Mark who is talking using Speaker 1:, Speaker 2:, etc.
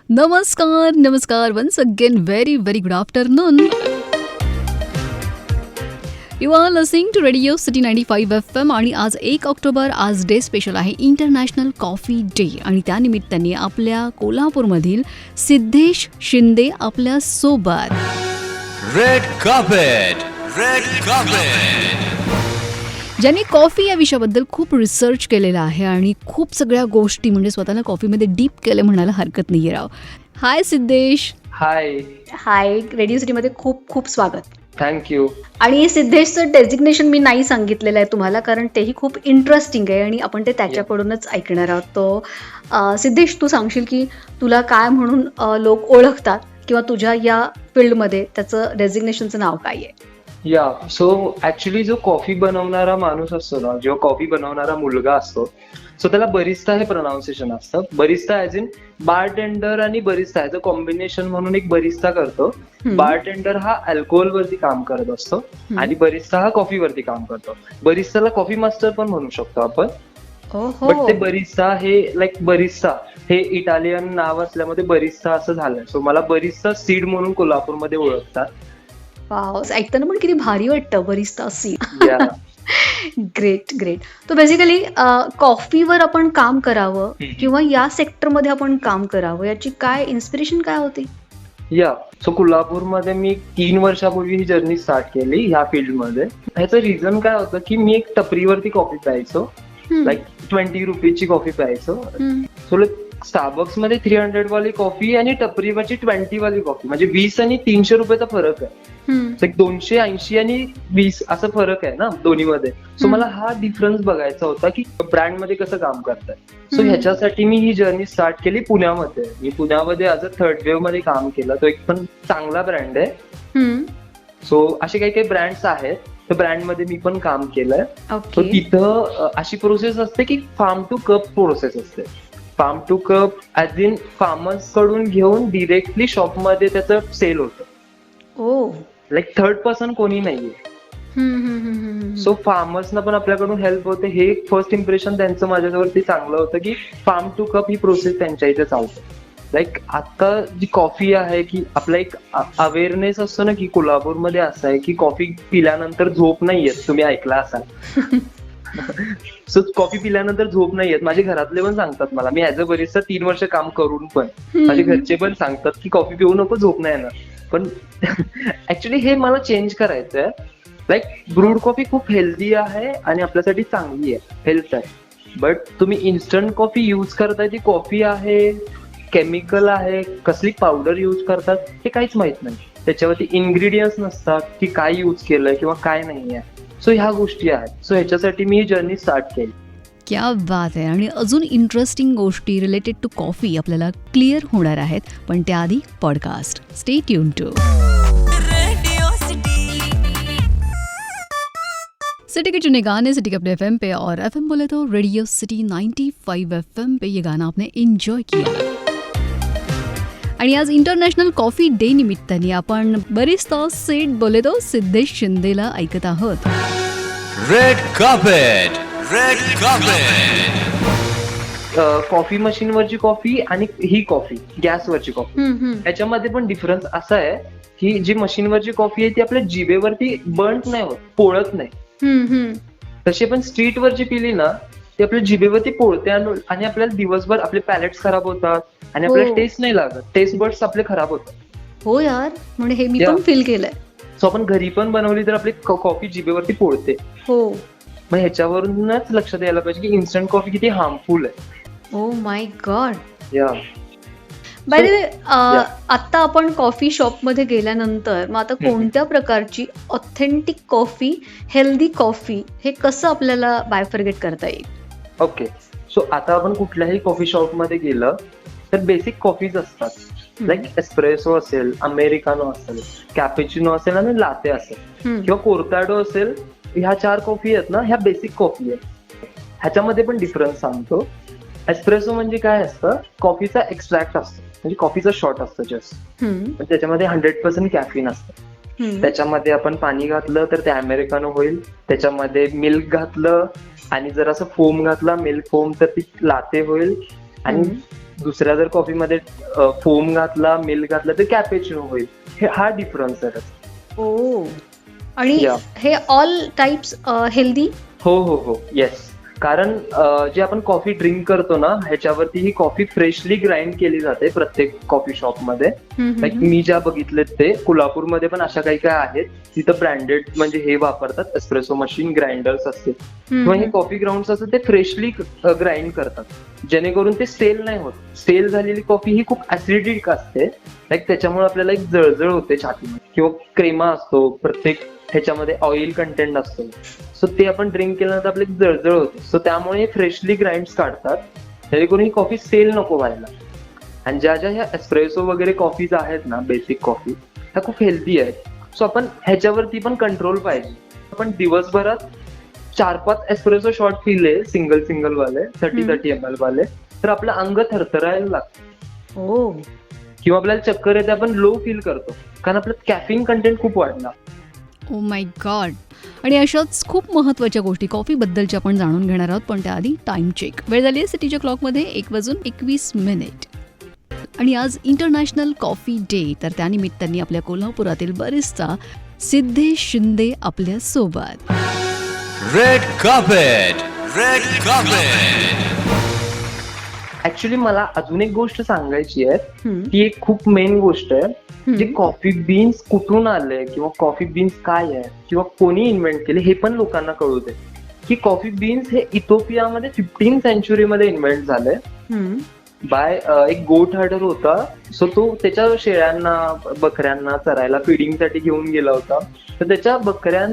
Speaker 1: नमस्कार नमस्कार once again very very good afternoon. You are listening to radio city 95 FM आणि आज 1 October आज डे स्पेशल आहे, इंटरनॅशनल कॉफी डे. आणि त्यानिमित्ताने आपल्या कोल्हापूरमधील सिद्धेश शिंदे आपल्या सोबत.
Speaker 2: Red carpet, red carpet.
Speaker 1: ज्यांनी कॉफी या विषयाबद्दल खूप रिसर्च केलेला आहे आणि खूप सगळ्या गोष्टी म्हणजे स्वतःला कॉफीमध्ये डीप केलं म्हणायला हरकत नाही राव. हाय सिद्धेश.
Speaker 3: हाय.
Speaker 1: हाय, रेडिओ सिटीमध्ये खूप खूप स्वागत.
Speaker 3: थँक्यू.
Speaker 1: आणि सिद्धेशचं डेझिग्नेशन मी नाही सांगितलेलं आहे तुम्हाला, कारण तेही खूप इंटरेस्टिंग आहे आणि आपण ते त्याच्याकडूनच ऐकणार आहोत. तो सिद्धेश, तू सांगशील की तुला काय म्हणून लोक ओळखतात किंवा तुझ्या या फील्डमध्ये त्याचं डेझिग्नेशनचं नाव काय आहे?
Speaker 3: या सो ऍक्च्युली जो कॉफी बनवणारा माणूस असतो ना, जो कॉफी बनवणारा मुलगा असतो, सो त्याला बरिस्ता हे प्रोनाउन्सिएशन असतं. बरिस्ता ॲज इन बारटेंडर आणि बरिस्ता ह्याचं कॉम्बिनेशन म्हणून एक बरिस्ता करतो. बारटेंडर हा अल्कोहोल वरती काम करत असतो आणि बरिस्ता हा कॉफी वरती काम करतो. बरिस्ताला कॉफी मास्टर पण म्हणू शकतो आपण. बट ते बरिस्ता हे लाईक बरिस्ता हे इटालियन नाव असल्यामुळे बरिस्ता असं झालंय. सो मला बरिस्ता सीड म्हणून कोल्हापूरमध्ये ओळखतात.
Speaker 1: ऐकताना पण किती भारी वाटतं बरिस्ता सीड. Great great. तो बेसिकली कॉफीवर आपण काम करावं किंवा या सेक्टरमध्ये आपण काम करावं याची काय इन्स्पिरेशन काय होती?
Speaker 3: या सो कोल्हापूरमध्ये मी 3 वर्षापूर्वी ही जर्नी स्टार्ट केली ह्या फील्डमध्ये. ह्याचं रिझन काय होतं की मी एक टपरीवरती कॉफी प्यायचो, लाईक 20 रुपीजची कॉफी प्यायचो. सो स्टारबक्स मध्ये 300 वाली कॉफी आणि टपरीवरची 20 वाली कॉफी म्हणजे 20 आणि 300 रुपयाचा फरक आहे. 280 आणि 20 असा फरक आहे ना दोन्हीमध्ये. सो मला हा डिफरन्स बघायचा होता की ब्रँडमध्ये कसं काम करताय. सो ह्याच्यासाठी मी ही जर्नी स्टार्ट केली पुण्यामध्ये. मी पुण्यामध्ये ॲज अ थर्ड वेव्ह मध्ये काम केलं. तो एक पण चांगला ब्रँड आहे. सो असे काही काही ब्रँड्स आहेत, त्या ब्रँडमध्ये मी पण काम केलंय. सो तिथं अशी प्रोसेस असते की फार्म टू कप प्रोसेस असते. Farm to cup as in farmers कडून घेऊन डिरेक्टली शॉपमध्ये त्याचं सेल होतं. लाईक थर्ड पर्सन कोणी नाहीये. सो फार्मर्सना पण आपल्याकडून हेल्प होते. हे फर्स्ट इम्प्रेशन त्यांचं माझ्यावरती चांगलं होतं की फार्म टू कप ही प्रोसेस त्यांच्या इथे चालते. लाईक आता जी कॉफी आहे की आपला एक अवेअरनेस असतो ना की कोल्हापूरमध्ये असं आहे की कॉफी पिल्यानंतर झोप नाही येत. तुम्ही ऐकला असाल. सो कॉफी पिल्यानंतर झोप नाही येत. माझे घरातले पण सांगतात मला. मी ऍज अ बरिस्ता 3 वर्ष काम करून पण माझे घरचे पण सांगतात की कॉफी पिऊ नको, झोप नाही येणार. पण ऍक्च्युली हे मला चेंज करायचंय. लाईक ब्रूड कॉफी खूप हेल्दी आहे आणि आपल्यासाठी चांगली आहे, हेल्थ आहे. बट तुम्ही इन्स्टंट कॉफी युज करताय, ती कॉफी आहे, केमिकल आहे, कसली पावडर युज करतात हे काहीच माहित नाही. त्याच्यावरती इन्ग्रेडियंट्स नसतात की काय युज केलंय किंवा काय नाहीये. सो ह्या गोष्टी आहेत. सो ह्याच्यासाठी मी ही जर्नी स्टार्ट केली.
Speaker 1: क्या बात आहे. आणि अजून इंटरेस्टिंग गोष्टी रिलेटेड टू कॉफी आपल्याला क्लिअर होणार आहेत, पण त्याआधी podcast. Stay tune to city के चुने गाने सिटी के अपने FM पे, और FM बोले तो रेडियो सिटी 95 FM पे ये गाना आपने एन्जॉय किया. आणि आज इंटरनॅशनल कॉफी डे निमित्ताने आपण बरिस्ता सीड बोले तो सिद्धेश शिंदेला ऐकत आहोत.
Speaker 2: Red carpet, red carpet.
Speaker 3: Coffee मशीनवरची कॉफी आणि ही कॉफी गॅसवरची कॉफी ह्याच्यामध्ये पण डिफरन्स असा आहे की जी मशीनवरची कॉफी आहे ती आपल्या जिभेवरती बर्न नाही होत, पोळत नाही. तशी पण स्ट्रीटवरची पिली ना ती आपल्या जिभेवरती पोळते आणि आपल्याला दिवसभर आपले पॅलेट्स खराब होतात आणि आपल्याला टेस्ट नाही लागत. टेस्ट बर्ड्स आपले खराब होतात.
Speaker 1: हो यार, म्हणजे हे मी पण फील केलंय.
Speaker 3: सो आपण घरी पण बनवली तर आपली कॉफी जिभेवरती पोळते.
Speaker 1: हो,
Speaker 3: मग ह्याच्यावरूनच लक्षात यायला पाहिजे की इन्स्टंट कॉफी किती हार्मफुल आहे.
Speaker 1: Oh my God.
Speaker 3: या
Speaker 1: बाय द वे, आता आपण कॉफी शॉपमध्ये गेल्यानंतर मग आता कोणत्या प्रकारची ऑथेंटिक कॉफी, हेल्दी कॉफी हे कसं आपल्याला बायफर्गेट करता येईल?
Speaker 3: ओके. सो आता आपण कुठल्याही कॉफी शॉपमध्ये गेलं तर बेसिक कॉफीज असतात. लाईक एस्प्रेसो असेल, अमेरिकानो असेल, कॅपेचिनो असेल आणि लाटे असेल किंवा कोर्टाडो असेल. ह्या 4 कॉफी आहेत ना, ह्या बेसिक कॉफी आहेत. ह्याच्यामध्ये पण डिफरन्स सांगतो. एस्प्रेसो म्हणजे काय असतं, कॉफीचा एक्स्ट्रॅक्ट असतो, म्हणजे कॉफीचा शॉट असतं जस्ट. त्याच्यामध्ये 100% कॅफीन असतं. त्याच्यामध्ये आपण पाणी घातलं तर ते अमेरिकानो होईल. त्याच्यामध्ये मिल्क घातलं आणि जर असं फोम घातला, मिल्क फोम, तर ती लाटे होईल. आणि दुसऱ्या जर कॉफीमध्ये फोम घातला, मिल्क घातला तर कॅपेचिनो होईल. हा डिफरन्स आहे.
Speaker 4: ओ आणि
Speaker 3: Yeah.
Speaker 4: हे ऑल टाइप्स हेल्दी.
Speaker 3: हो येस. कारण जे आपण कॉफी ड्रिंक करतो ना, ह्याच्यावरती ही कॉफी फ्रेशली ग्राइंड केली जाते प्रत्येक कॉफी शॉपमध्ये. लाईक मी ज्या बघितलेत ते कोल्हापूरमध्ये पण अशा काही काय आहेत तिथं ब्रँडेड म्हणजे हे वापरतात एस्प्रेसो मशीन, ग्राइंडर्स असते किंवा हे कॉफी ग्राउंड्स असतात ते फ्रेशली ग्राइंड करतात जेणेकरून ते स्टेल नाही होत. स्टेल झालेली कॉफी ही खूप ऍसिडिक असते. लाईक त्याच्यामुळे आपल्याला एक जळजळ होते छातीमध्ये किंवा क्रेमा असतो, प्रत्येक ह्याच्यामध्ये ऑइल कंटेंट असतो. सो ते आपण ड्रिंक केल्यानंतर आपली जळजळ होते. सो त्यामुळे फ्रेशली ग्राइंड्स काढतात जेणेकरून ही कॉफी सेल नको व्हायला. आणि ज्या ह्या एस्प्रेसो वगैरे कॉफीज आहेत ना, बेसिक कॉफी, ह्या खूप हेल्दी आहेत. सो आपण ह्याच्यावरती पण कंट्रोल पाहिजे. आपण दिवसभरात 4-5 एस्प्रेसो शॉट पिले सिंगल वाले 30 ml वाले तर आपलं अंग थरथरायला लागतं.
Speaker 4: ओ
Speaker 3: किंवा आपल्याला चक्कर येते, आपण लो फील करतो कारण आपलं कॅफिन कंटेंट खूप वाढला.
Speaker 1: Oh my God. आणि अशाच खूप महत्त्वाच्या गोष्टी कॉफीबद्दलच्या आपण जाणून घेणार आहोत, पण त्याआधी टाइम चेक. वेळ झाली आहे सिटीच्या क्लॉकमध्ये 1:21. आणि आज इंटरनॅशनल कॉफी डे, तर त्यानिमित्ताने आपल्या कोल्हापुरातील बरिस्ता सिद्धेश शिंदे आपल्या सोबत.
Speaker 2: Red carpet, red carpet.
Speaker 3: Actually मला अजून एक गोष्ट सांगायची आहे.
Speaker 4: हम्म.
Speaker 3: ती एक खूप मेन गोष्ट आहे. जे कॉफी बीन्स कुठून आले किंवा कॉफी बीन्स काय आहे किंवा कोणी इन्व्हेंट केले हे पण लोकांना कळू दे. की कॉफी बीन्स हे इथिओपियामध्ये 15th century इन्व्हेंट झाले बाय एक गोट हर्डर होता. सो तो त्याच्या शेळ्यांना, बकऱ्यांना चरायला फिडिंगसाठी घेऊन गेला होता. तर त्याच्या बकऱ्यांना